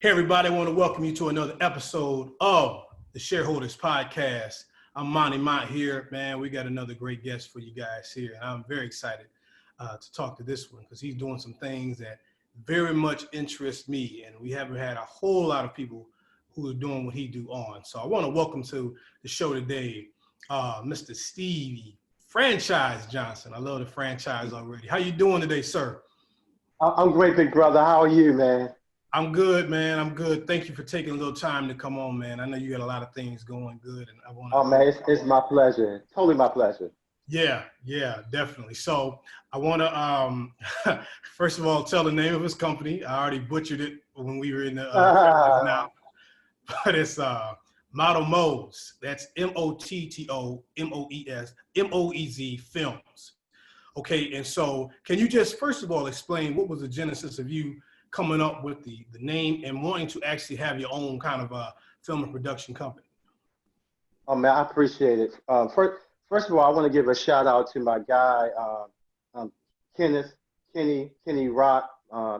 Hey, everybody, I want to welcome you to another episode of the Shareholders podcast. I'm Monty Mott here, man. We got another great guest for you guys here. And I'm very excited to talk to this one because he's doing some things that very much interest me. And we haven't had a whole lot of people who are doing what he do on. So I want to welcome to the show today, Mr. Stevie Franchise Johnson. I love the franchise already. How you doing today, sir? I'm great, big brother. How are you, man? I'm good, man. I'm good. Thank you for taking a little time to come on, man. I know you got a lot of things going good, and I want to. Oh, man, it's my pleasure. Totally my pleasure. Yeah, definitely. So I want to, first of all, tell the name of his company. I already butchered it when we were in the now, but it's Model Moes. That's MOTTOMOEZ Films. Okay, and so can you just first of all explain what was the genesis of you coming up with the name and wanting to actually have your own kind of a film and production company? Oh, man, I appreciate it. First of all, I want to give a shout out to my guy, Kenny Rock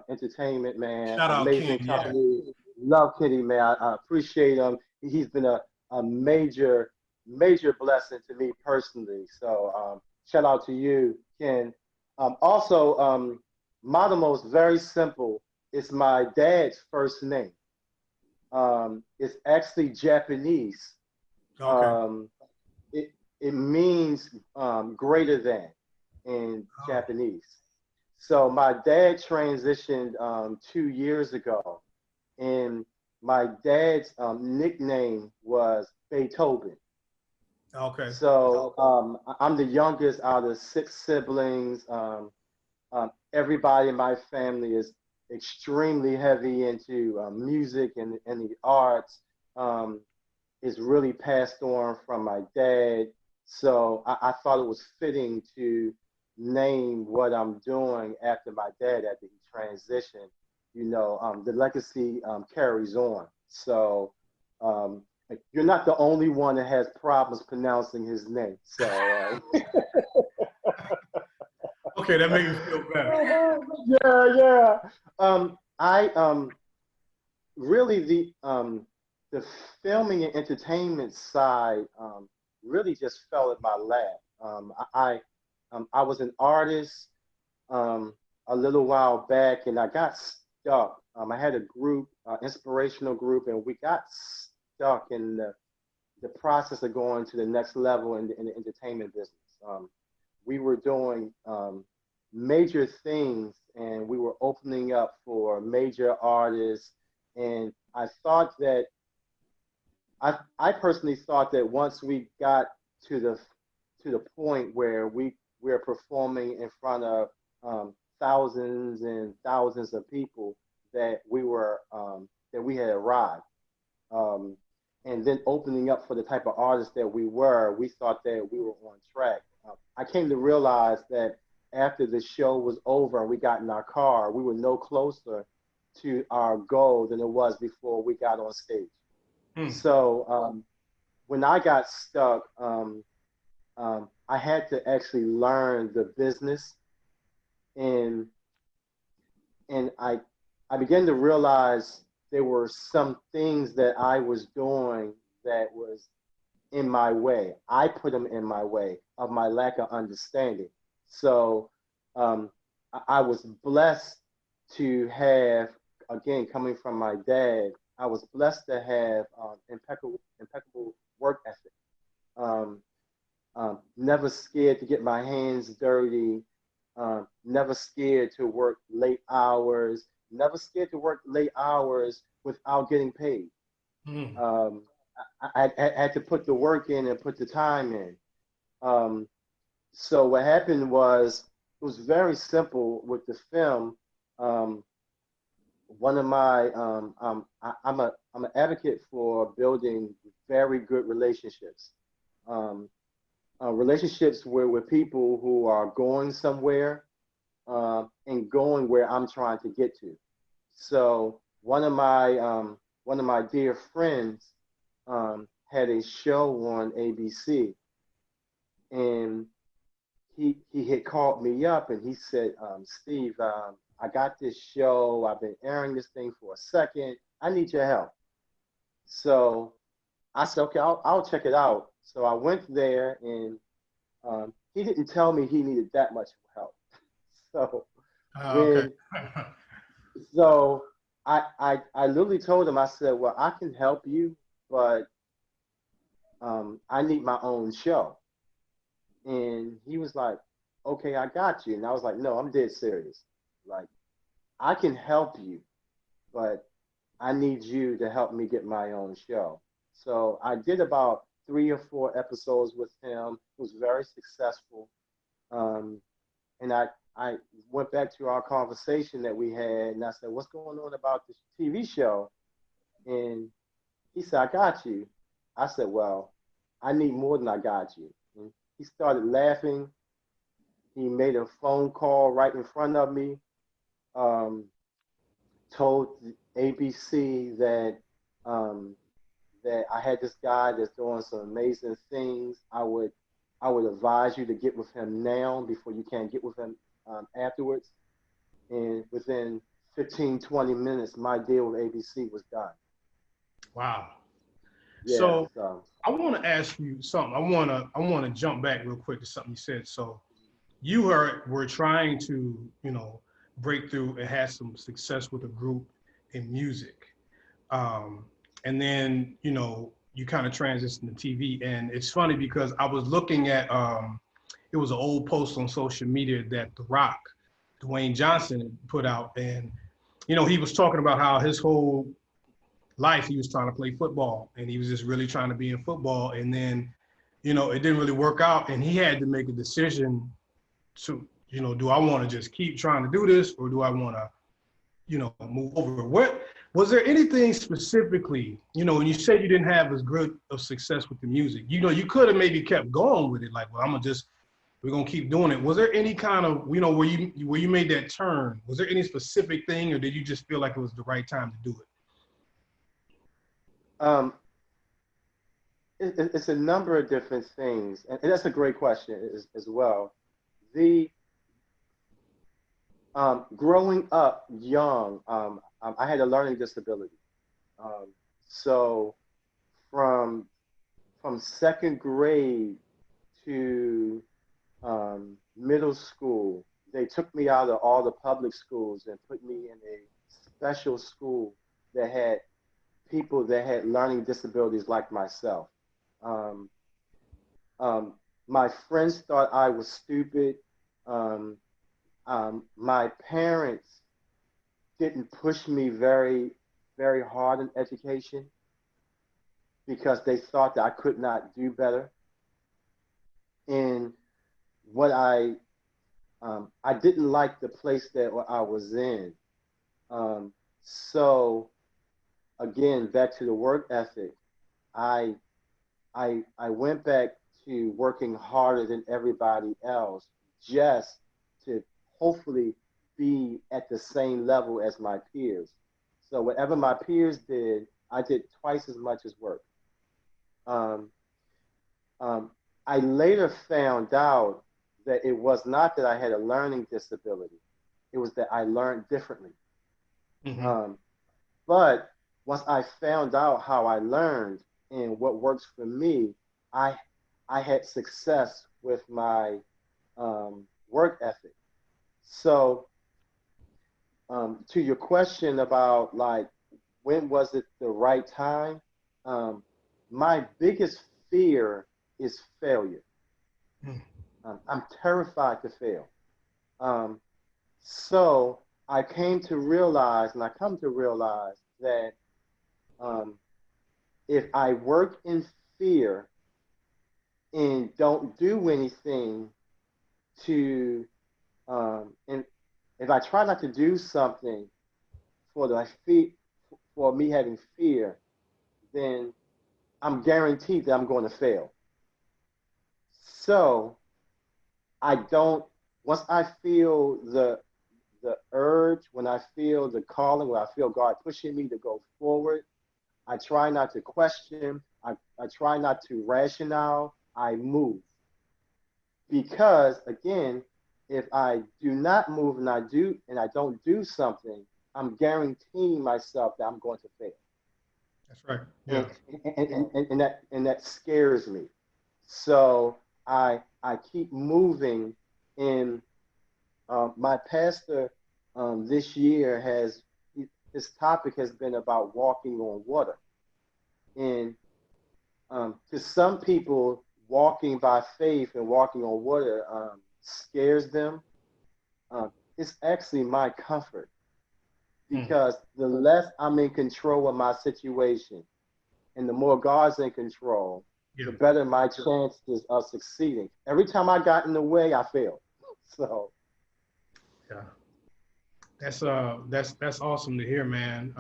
Entertainment, man. Shout out Amazing Ken, company. Yeah. Love Kenny, man. I appreciate him. He's been a major blessing to me personally. So shout out to you, Ken. Also, Madomo's very simple. It's my dad's first name. It's actually Japanese. Okay. It means greater than in Japanese. So my dad transitioned 2 years ago, and my dad's nickname was Beethoven. Okay. So I'm the youngest out of 6 siblings. Everybody in my family is extremely heavy into music and the arts. Is really passed on from my dad. So I thought it was fitting to name what I'm doing after my dad, after he transitioned. You know, the legacy carries on. So you're not the only one that has problems pronouncing his name. So okay, that makes me feel better. yeah. I really the filming and entertainment side really just fell in my lap. I was an artist a little while back, and I got stuck. I had a group, inspirational group, and we got stuck in the process of going to the next level in the entertainment business. We were doing major things, and we were opening up for major artists, and I thought that I personally thought that once we got to the point where we're performing in front of thousands and thousands of people, that we had arrived. And then opening up for the type of artists that we thought that we were on track. I came to realize that after the show was over and we got in our car, we were no closer to our goal than it was before we got on stage. So when I got stuck, I had to actually learn the business, and I began to realize there were some things that I was doing that was in my way. I put them in my way of my lack of understanding. So I was blessed to have, again, coming from my dad, I was blessed to have impeccable work ethic. Never scared to get my hands dirty. Never scared to work late hours. Never scared to work late hours without getting paid. I had to put the work in and put the time in. So what happened was, it was very simple with the film. One of my I'm an advocate for building very good relationships, relationships with people who are going somewhere and going where I'm trying to get to. So one of my dear friends had a show on ABC, and he had called me up and he said, Steve, I got this show. I've been airing this thing for a second. I need your help. So I said, okay, I'll check it out. So I went there, and he didn't tell me he needed that much help. So Okay. when so I literally told him, I said, well, I can help you, but I need my own show. And he was like, okay, I got you. And I was like, no, I'm dead serious. Like, I can help you, but I need you to help me get my own show. So I did about 3 or 4 episodes with him. It was very successful. Um, and I went back to our conversation that we had, and I said, what's going on about this TV show? And he said, I got you. I said, well, I need more than I got you. And he started laughing. He made a phone call right in front of me, um, told ABC um, that I had this guy that's doing some amazing things. I would advise you to get with him now before you can't get with him afterwards. And within 15, 20 minutes, my deal with ABC was done. Wow. Yeah. So So I want to ask you something. I want to jump back real quick to something you said. So you were trying to, break through and had some success with a group in music. Um, and then, you kind of transitioned to TV. And it's funny because I was looking at, it was an old post on social media that The Rock, Dwayne Johnson, had put out. And, he was talking about how his whole life he was trying to play football and he was just really trying to be in football. And then, it didn't really work out. And he had to make a decision to, do I want to just keep trying to do this or do I want to, move over? What was there anything specifically, when you said you didn't have as good of success with the music, you could have maybe kept going with it. Like, well, we're going to keep doing it. Was there any kind of, where you made that turn? Was there any specific thing or did you just feel like it was the right time to do it? um, it's a number of different things, and that's a great question as well. The growing up young, I had a learning disability. Um, so from second grade to middle school, they took me out of all the public schools and put me in a special school that had people that had learning disabilities like myself. Um, um, my friends thought I was stupid. Um, my parents didn't push me very, very hard in education because they thought that I could not do better. And what I didn't like the place that I was in. Um, so again, back to the work ethic, I I went back to working harder than everybody else just to hopefully be at the same level as my peers. So whatever my peers did, I did twice as much as work. Um, um, I later found out that it was not that I had a learning disability; it was that I learned differently. Mm-hmm. Um, but once I found out how I learned and what works for me, I I had success with my work ethic. So to your question about like when was it the right time, um, my biggest fear is failure. I'm terrified to fail. Um, so I came to realize, and I come to realize that um, if I work in fear and don't do anything to, and if I try not to do something for the fear, for me having fear, then I'm guaranteed that I'm going to fail. So I don't. Once I feel the urge, when I feel the calling, when I feel God pushing me to go forward, I try not to question. I try not to rationale. I move because again, if I do not move and I don't do something, I'm guaranteeing myself that I'm going to fail. That's right. Yeah. And that scares me. So I keep moving. And my pastor this year his topic has been about walking on water. And to some people, walking by faith and walking on water scares them. It's actually my comfort, because the less I'm in control of my situation and the more God's in control, the better my chances of succeeding. Every time I got in the way, I failed. So yeah, that's awesome to hear, man.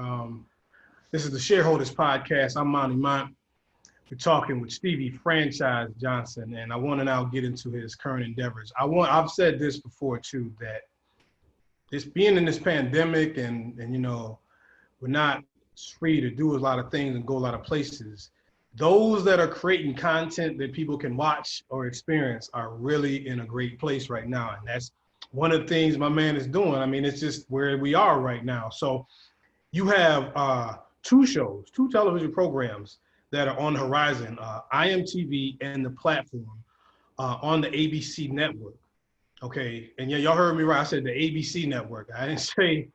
This is the Shareholders Podcast. I'm Monty Mont. We're talking with Stevie Franchise Johnson, and I want to now get into his current endeavors. I've said this before too, that this being in this pandemic and you know, we're not free to do a lot of things and go a lot of places. Those that are creating content that people can watch or experience are really in a great place right now. And that's one of the things my man is doing. I mean, it's just where we are right now. So you have two television programs that are on the horizon, IMTV and The Platform on the ABC network. Okay, and yeah, y'all heard me right. I said the ABC network. I didn't say,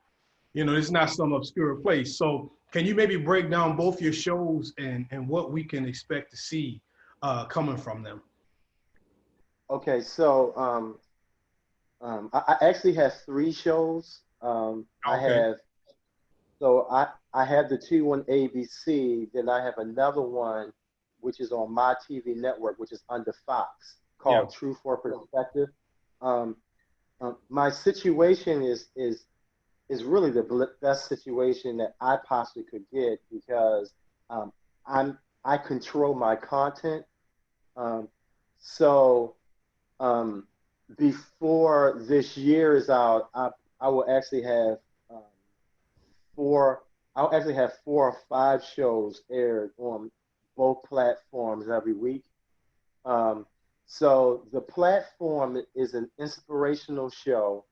you know, it's not some obscure place. So can you maybe break down both your shows and what we can expect to see coming from them? okay, so I actually have three shows. Okay. I have the two on ABC. Then I have another one, which is on my TV network, which is under Fox, Yeah. called Truth or Perspective. Um, my situation is really the best situation that I possibly could get, because I control my content. Um, so before this year is out, I will actually have um, four. I'll actually have 4 or 5 shows aired on both platforms every week. Um, so the platform is an inspirational show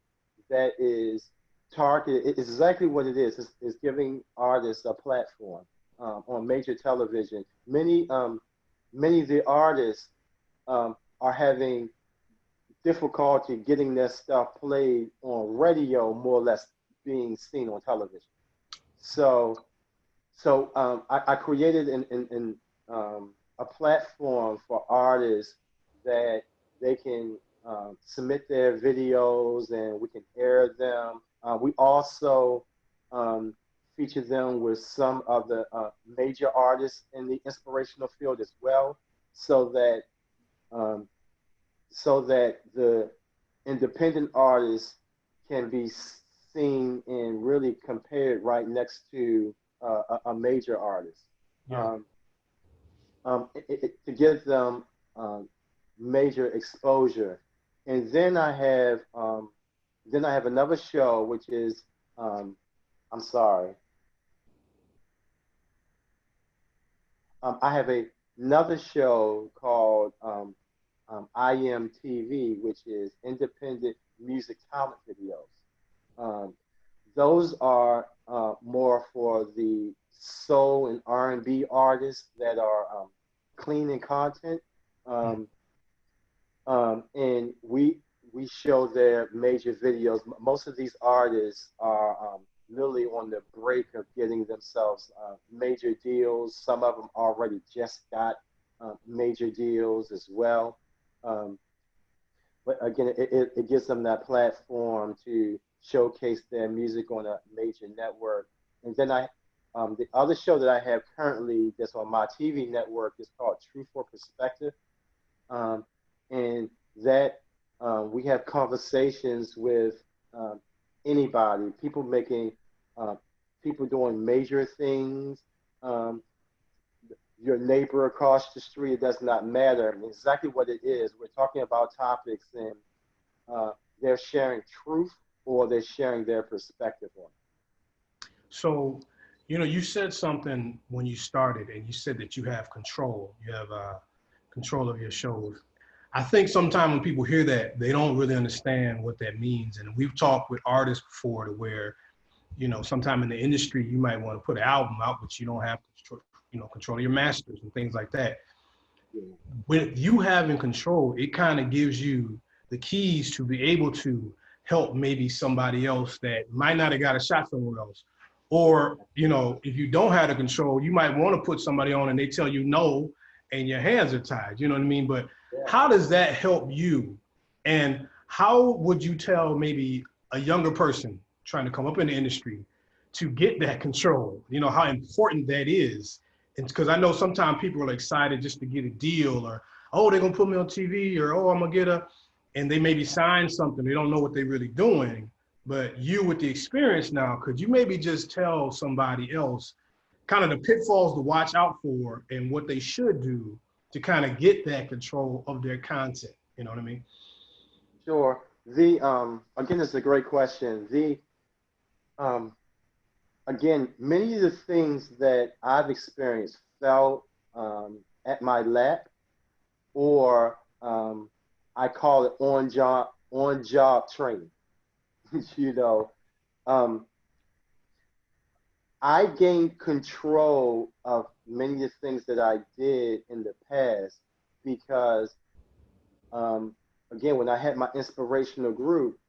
that is targeted. It's exactly what it is. It's giving artists a platform on major television. Many of the artists are having difficulty getting their stuff played on radio, more or less being seen on television. So, I created a platform for artists that they can submit their videos and we can air them. We also feature them with some of the major artists in the inspirational field as well, so that um, the independent artists can be seen and really compared right next to a major artist. Yeah. To give them major exposure. And then I have another show, which is I'm sorry. I have another show called IMTV, which is Independent Music Talent Videos. Those are more for the soul and R&B artists that are clean in content, and we show their major videos. Most of these artists are literally on the brink of getting themselves major deals. Some of them already just got major deals as well. But again, it gives them that platform to showcase their music on a major network. And then the other show that I have currently that's on my TV network is called Truth or Perspective. And that we have conversations with anybody, people doing major things, your neighbor across the street. It does not matter. I mean, exactly what it is. We're talking about topics, and they're sharing truth or they're sharing their perspective on it. So, you know, you said something when you started, and you said that you have control. You have control of your shows. I think sometimes when people hear that, they don't really understand what that means. And we've talked with artists before to where, sometime in the industry, you might want to put an album out, but you don't have control of your masters and things like that. Yeah. With you having control, it kind of gives you the keys to be able to help maybe somebody else that might not have got a shot somewhere else. Or, if you don't have the control, you might want to put somebody on and they tell you no and your hands are tied, you know what I mean? But how does that help you? And how would you tell maybe a younger person trying to come up in the industry to get that control? How important that is. And because I know sometimes people are excited just to get a deal, or, oh, they're going to put me on TV, or, oh, I'm going to get and they maybe sign something. They don't know what they're really doing. But you, with the experience now, could you maybe just tell somebody else kind of the pitfalls to watch out for and what they should do to kind of get that control of their content? You know what I mean? Sure. Again, it's a great question. Again, many of the things that I've experienced fell at my lap, or I call it on-job training. I gained control of many of the things that I did in the past because, again, when I had my inspirational group,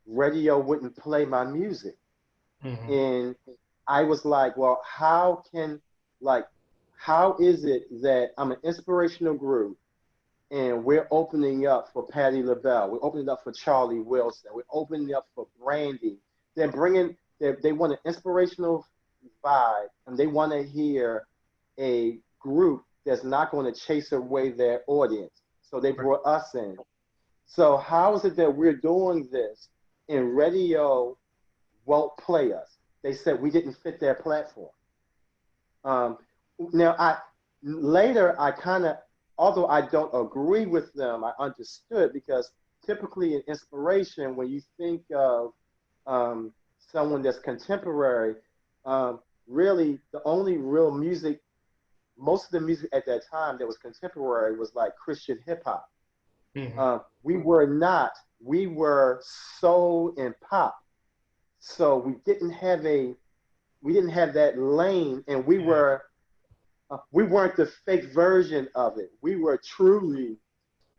radio wouldn't play my music. Mm-hmm. And I was like, well, how is it that I'm an inspirational group and we're opening up for Patti LaBelle, we're opening up for Charlie Wilson, we're opening up for Brandy. They're they want an inspirational vibe, and they want to hear a group that's not going to chase away their audience. So they brought us in. So how is it that we're doing this and radio won't play us? They said we didn't fit their platform. Now, later I kind of, although I don't agree with them, I understood, because typically in inspiration, when you think of someone that's contemporary, really the only real music, most of the music at that time that was contemporary was like Christian hip hop. Mm-hmm. We were soul and pop. So we didn't have that lane, and we weren't the fake version of it. We were truly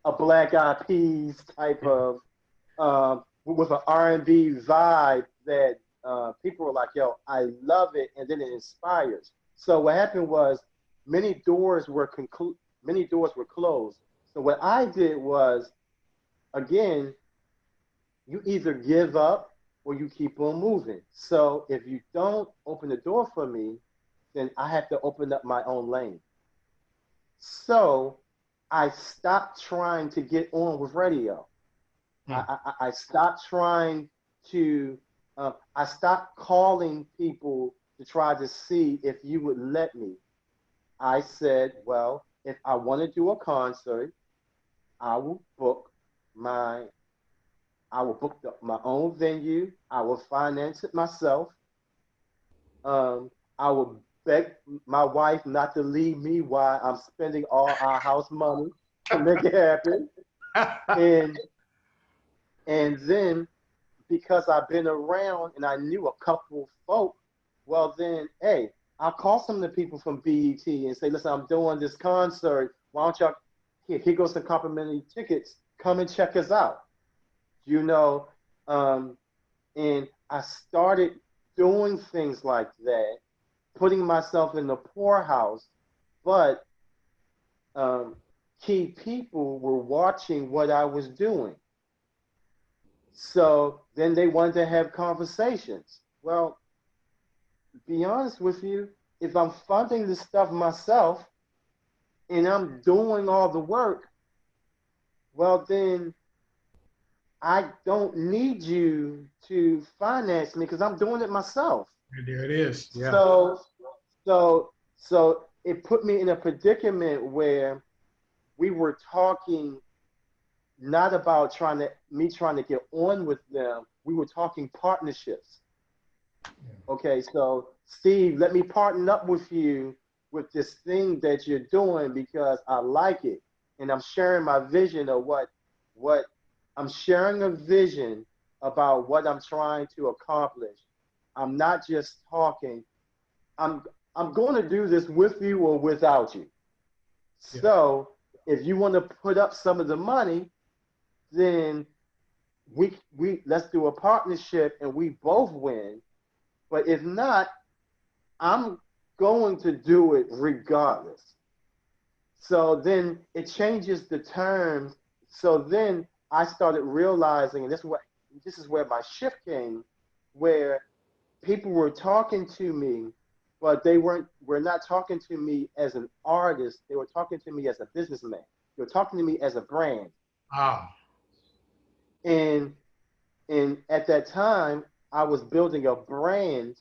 a Black Eyed Peas type of, with an R&B vibe that people were like, yo, I love it, and then it inspires. So what happened was many doors were closed. So what I did was, again, you either give up or you keep on moving. So if you don't open the door for me, then I have to open up my own lane. So I stopped trying to get on with radio. I stopped trying to, I stopped calling people to try to see if you would let me. I said, well, if I want to do a concert, I will book my own venue. I will finance it myself. I will beg my wife not to leave me while I'm spending all our house money to make it happen. And then, because I've been around and I knew a couple folk, well then, hey, I'll call some of the people from BET and say, listen, I'm doing this concert. Why don't y'all, here goes some complimentary tickets. Come and check us out. And I started doing things like that, putting myself in the poorhouse, but key people were watching what I was doing. So then they wanted to have conversations. Well, to be honest with you, if I'm funding this stuff myself and I'm doing all the work, well, then I don't need you to finance me because I'm doing it myself. There it is. Yeah. So it put me in a predicament where we were talking not about trying to get on with them. We were talking partnerships. Yeah. Okay, so Steve, let me partner up with you with this thing that you're doing because I like it. And I'm sharing my vision of what I'm sharing a vision about what I'm trying to accomplish. I'm not just talking. I'm going to do this with you or without you. Yeah. So if you want to put up some of the money, then we let's do a partnership and we both win. But if not, I'm going to do it regardless. So then it changes the terms. So then I started realizing, and this is where my shift came, where people were talking to me, but were not talking to me as an artist. They were talking to me as a businessman. They were talking to me as a brand. Ah. And at that time, I was building a brand,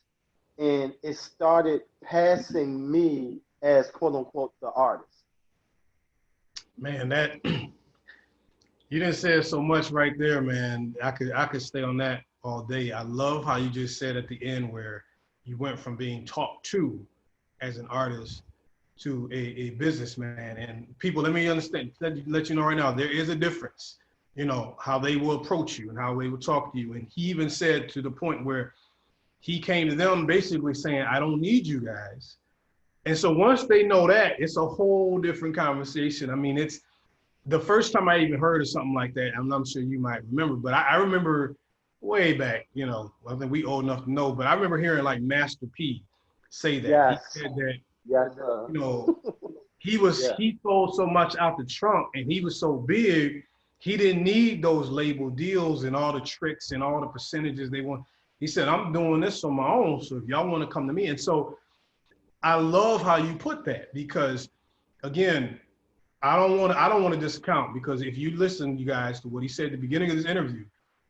and it started passing me as quote unquote the artist. Man, that you didn't say so much right there, man. I could stay on that all day. I love how you just said at the end where you went from being talked to as an artist to a businessman. And people, let me understand, let you know right now, there is a difference, you know, how they will approach you and how they will talk to you. And he even said to the point where he came to them basically saying, I don't need you guys. And so once they know that, it's a whole different conversation. I mean, it's the first time I even heard of something like that. I'm sure you might remember, but I remember way back, you know, I think we old enough to know, but I remember hearing like Master P say that. He Yes. said that, Yes. you know, Yeah. he sold so much out the trunk and he was so big, he didn't need those label deals and all the tricks and all the percentages they want. He said, I'm doing this on my own. So if y'all want to come to me. And so I love how you put that because again, I don't want to discount because if you listen, you guys, to what he said at the beginning of this interview,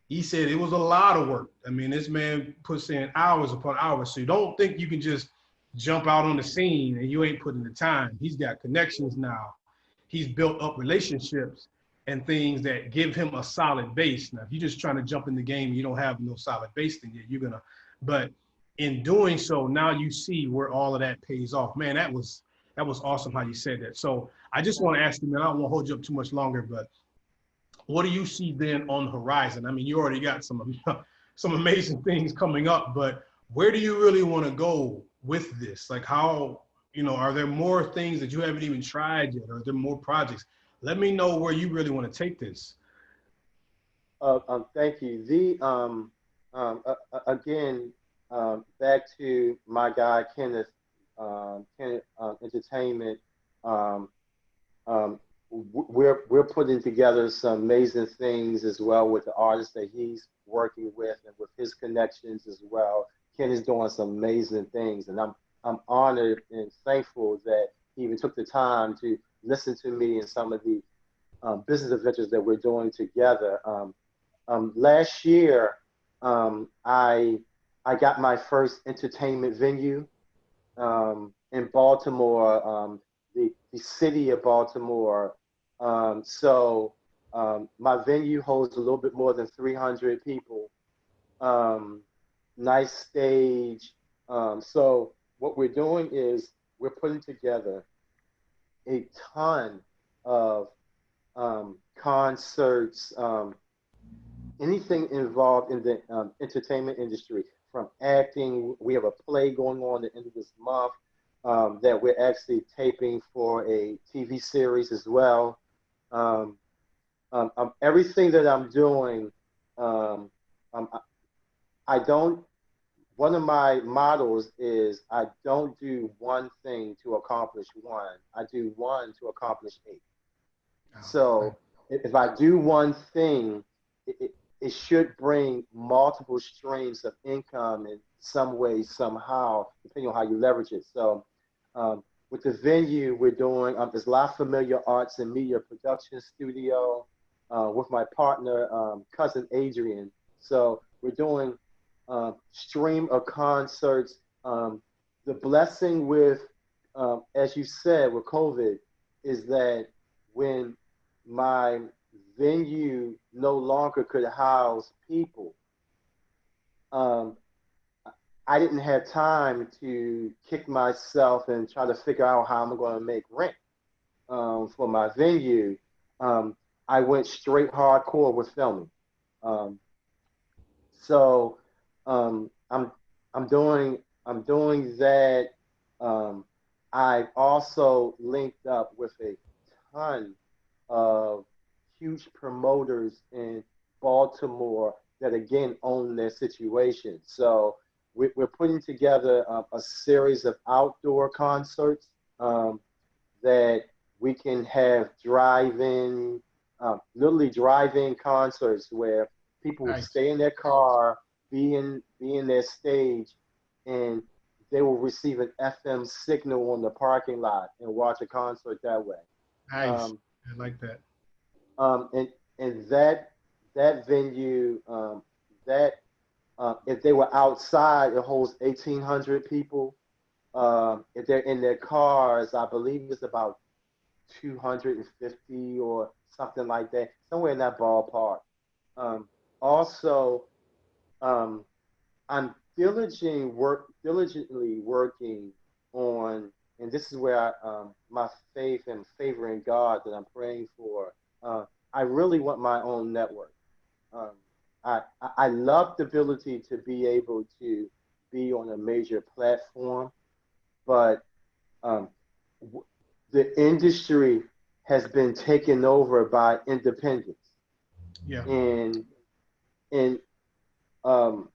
he said it was a lot of work. I mean, this man puts in hours upon hours. So you don't think you can just jump out on the scene and you ain't putting the time. He's got connections now. He's built up relationships and things that give him a solid base. Now, if you're just trying to jump in the game, and you don't have no solid base, then you're gonna. But in doing so, now you see where all of that pays off. Man, that was awesome how you said that. So I just want to ask you, man, I don't want to hold you up too much longer, but what do you see then on the horizon? I mean, you already got some some amazing things coming up, but where do you really want to go with this? Like how, you know, are there more things that you haven't even tried yet? Are there more projects? Let me know where you really want to take this. Thank you. Again, back to my guy Kenneth, Kenneth Entertainment. Um, we're putting together some amazing things as well with the artists that he's working with and with his connections as well. Ken is doing some amazing things, and I'm honored and thankful that he even took the time to listen to me and some of the business adventures that we're doing together. Last year, I got my first entertainment venue in Baltimore, the city of Baltimore. My venue holds a little bit more than 300 people. Nice stage. So what we're doing is we're putting together a ton of concerts, anything involved in the entertainment industry, from acting. We have a play going on at the end of this month that we're actually taping for a TV series as well. Everything that I'm doing, um, I don't, one of my models is I don't do one thing to accomplish one. I do one to accomplish eight. So if I do one thing, it should bring multiple streams of income in some way, somehow, depending on how you leverage it. So with the venue, we're doing it's La Familiar Arts and Media Production Studio with my partner, cousin Adrian. So we're doing stream of concerts. The blessing with, as you said, with COVID, is that when my venue no longer could house people, I didn't have time to kick myself and try to figure out how I'm going to make rent for my venue. I went straight hardcore with filming. So I'm I'm doing that. Um, I've also linked up with a ton of huge promoters in Baltimore that again own their situation. So we're putting together a series of outdoor concerts that we can have drive-in, literally drive-in concerts where people will Nice, stay in their car, be in their stage, and they will receive an FM signal on the parking lot and watch a concert that way. nice. Um, I like that. and that venue, that if they were outside, it holds 1,800 people. If they're in their cars, I believe it's about 250 or something like that, somewhere in that ballpark. Um, Also, um, I'm diligently working on, and this is where my faith and favor in God that I'm praying for. I really want my own network. Um, I love the ability to be able to be on a major platform, but um, the industry has been taken over by independents, Yeah. and and um,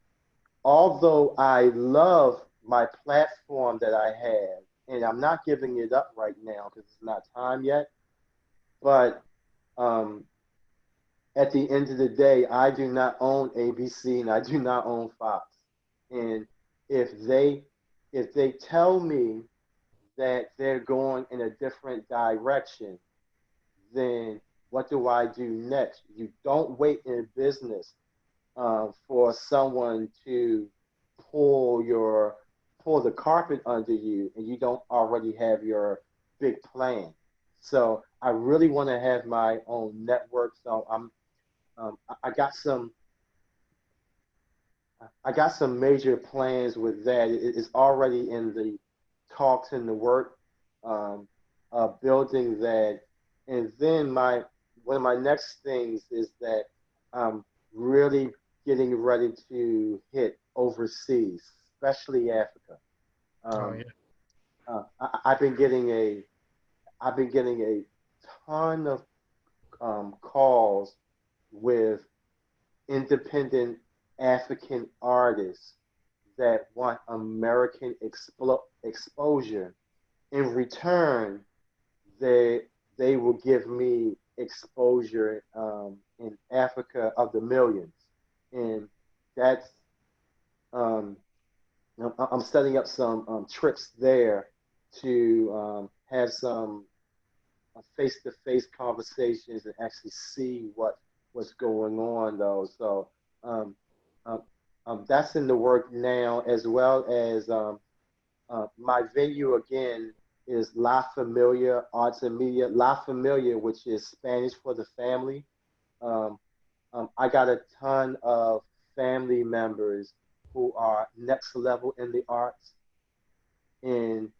although I love my platform that I have, and I'm not giving it up right now because it's not time yet, but um, at the end of the day, I do not own ABC and I do not own Fox. And if they if they tell me that they're going in a different direction, then what do I do next? You don't wait in business for someone to pull your pull the carpet under you, and you don't already have your big plan. So I really want to have my own network. So I got some major plans with that. It's already in the talks in the work, um, building that, and then my one of my next things is that I'm really getting ready to hit overseas, especially Africa. Oh yeah. Um, I've been getting a ton of calls with independent African artists that want American exposure. In return, they they will give me exposure in Africa of the millions, and that's um, I'm setting up some trips there to have some face-to-face conversations and actually see what's going on though. So um, um, that's in the work now, as well as my venue again is La Familia Arts and Media. La Familia, which is Spanish for the family. Um, I got a ton of family members who are next level in the arts, and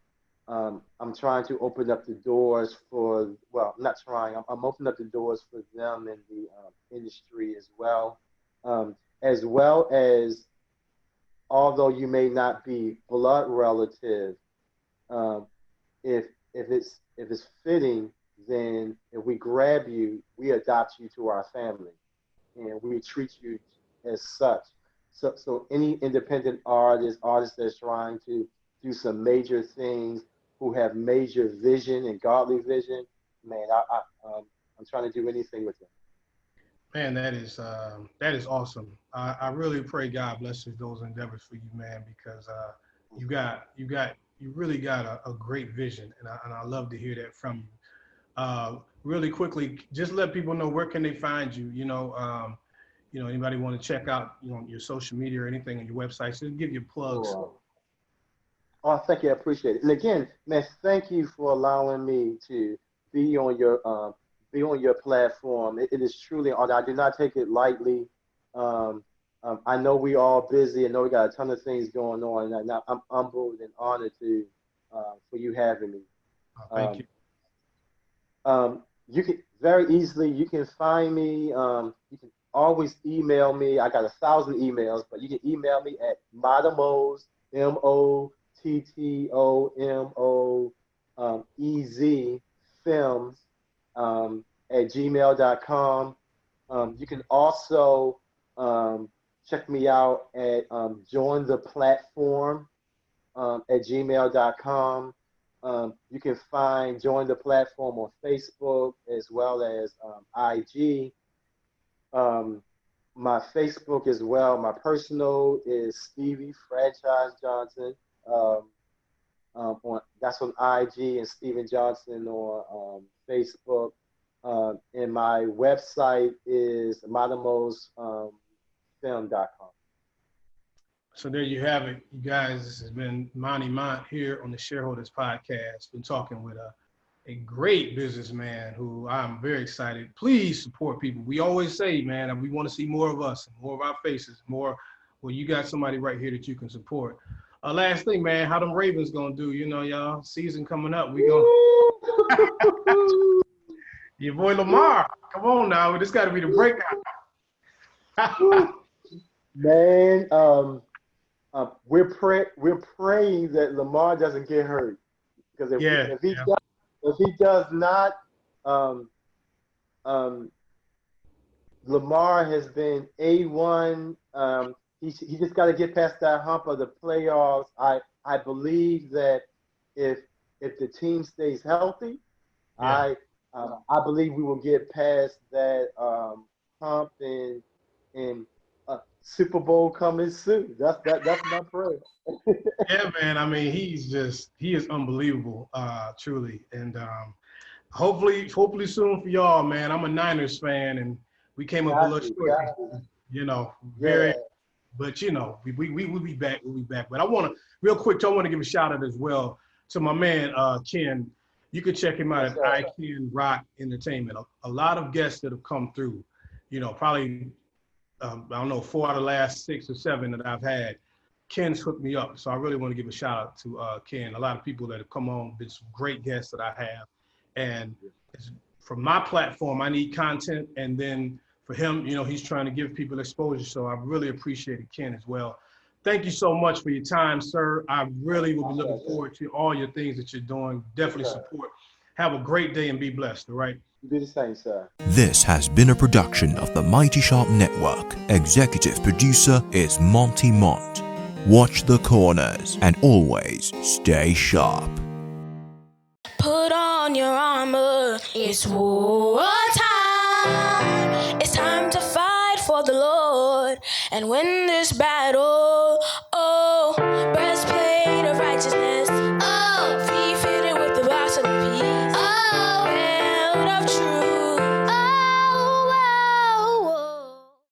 I'm trying to open up the doors for, well, I'm not trying, I'm opening up the doors for them in the industry as well as, although you may not be blood relative, um, if if it's fitting, then if we grab you, we adopt you to our family, and we treat you as such. So any independent artist that's trying to do some major things, who have major vision and godly vision, man, I'm trying to do anything with them. Man, that is awesome. I really pray God blesses those endeavors for you, man, because you really got a great vision, and I love to hear that from you. Really quickly, just let people know where can they find you. Anybody want to check out your social media or anything on your website. So just give your plugs. Sure. Oh, thank you. I appreciate it. And again, man, thank you for allowing me to be on your be on your platform. It is truly an honor. I do not take it lightly. Um, I know we all busy. I know we got a ton of things going on, and I'm humbled and honored to for you having me. Thank Um, you. you can very easily you can find me. You can. always email me. I got 1,000 emails, but you can email me at Motomos, MOTTOMOEZ films at gmail.com. You can also check me out at join the platform at gmail.com. You can find Join the Platform on Facebook as well as IG. My Facebook as well, my personal is Stevie Franchise Johnson. That's on IG, and Steven Johnson on Facebook. And my website is motomosfilm.com. So there you have it, you guys. This has been Monty Mont here on the Shareholders Podcast. Been talking with a great businessman who I'm very excited. Please support people. We always say, man, we want to see more of us, more of our faces, more. Well, you got somebody right here that you can support. Last thing, man, how them Ravens gonna do? You know, y'all, season coming up. We gonna your boy Lamar. Come on now, this got to be the breakout. Man, we're praying that Lamar doesn't get hurt, because if he does not, Lamar has been A1. He just got to get past that hump of the playoffs. I believe that if the team stays healthy, I believe we will get past that hump, and Super Bowl coming soon. That's my prayer. Yeah, man. I mean, he is unbelievable, truly. And hopefully soon for y'all, man. I'm a Niners fan, and we came up a little short, you know, but you know, we'll be back. We'll be back. But I want to, real quick, I want to give a shout out as well to my man, Ken. You can check him out at I Can Rock Entertainment. A lot of guests that have come through, you know, probably, I don't know, 4 out of the last 6 or 7 that I've had, Ken's hooked me up. So I really want to give a shout out to Ken. A lot of people that have come on, been some great guests that I have. And from my platform, I need content. And then for him, you know, he's trying to give people exposure. So I really appreciated Ken as well. Thank you so much for your time, sir. I really will be looking forward to all your things that you're doing. Definitely support. Have a great day and be blessed, all right? You do the same, sir. This has been a production of the Mighty Sharp Network. Executive producer is Monty Mont. Watch the corners and always stay sharp. Put on your armor. It's war time. It's time to fight for the Lord and win this battle.